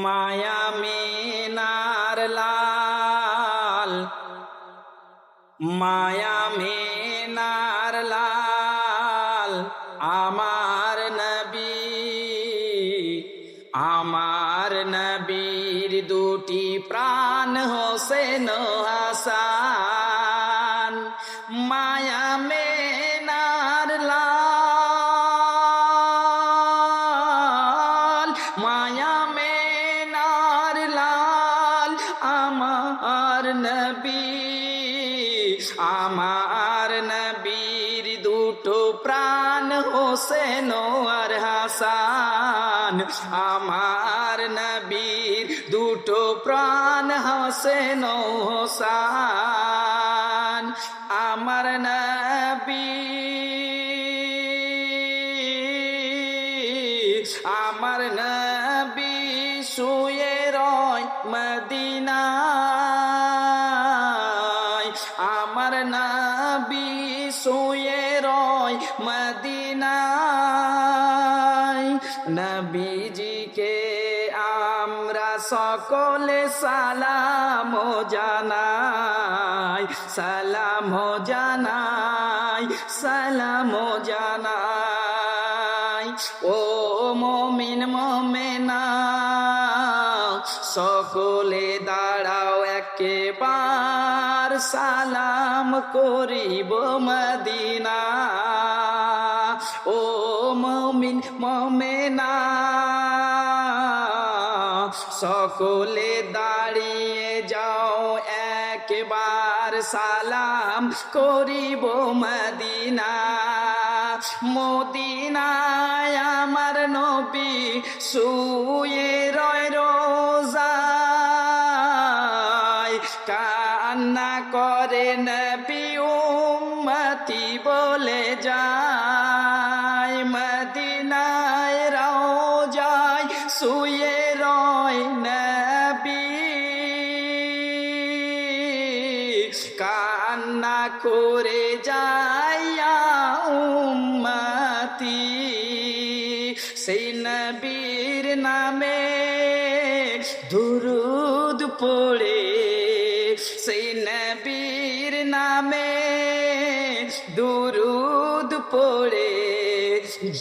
মায়া মিনার লাল, মায়া মিনার লাল আমার নবী, আমার নবীর দুটি প্রাণ হোসেন হাসান। মায়া মিনার লাল, মায়া মিনার লাল আমার নবী, আমার নবীর দুটো প্রাণ হোসেন আর হাসান। আমার নবীর দুটো প্রাণ হোসেন হাসান। আমার নবী, আমার নবী শুয়ে রয় মদিনায়, আমার নবী শুয়ে রয় মদিনায়। নবীজিকে আমরা সকলে সালাম জানাই, সালাম জানাই, সালাম জানাই। ও মুমিন মুমিনা সকলে দাঁড়াও একেবার, সালাম করিব মদিনা। ও মুমিন মুমিনা সকলে দাঁড়িয়ে যাও একবার, সালাম করিব মদিনা। মদিনায় আমার নবী শুয়ে রয় রোজায়, কান্না করে নবী উম্মতি বলে যায়। মদিনায় রওজায় শুয়ে রয় নবী, কান্না করে যাইয়া উম্মতি। সেই নবীর নামে দুরুদ পড়ে, সেই নবীর নামে দুরুদ পড়ে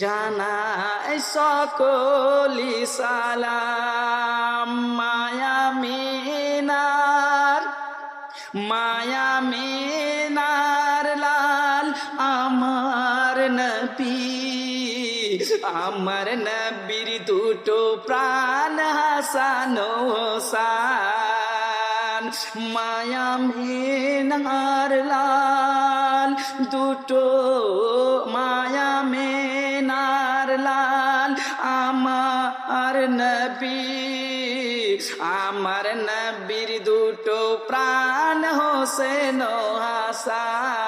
জানায় সকলি সালাম। মায়া মিনার, মায়া মিনার লাল আমার নবী, আমার নবীর দুটো প্রাণ হাসান হোসেন। মায়া মিনার লাল দুটো, মায়া মিনার লাল আমার নবী, আমার নবীর দুটো প্রাণ হোসেন হাসান।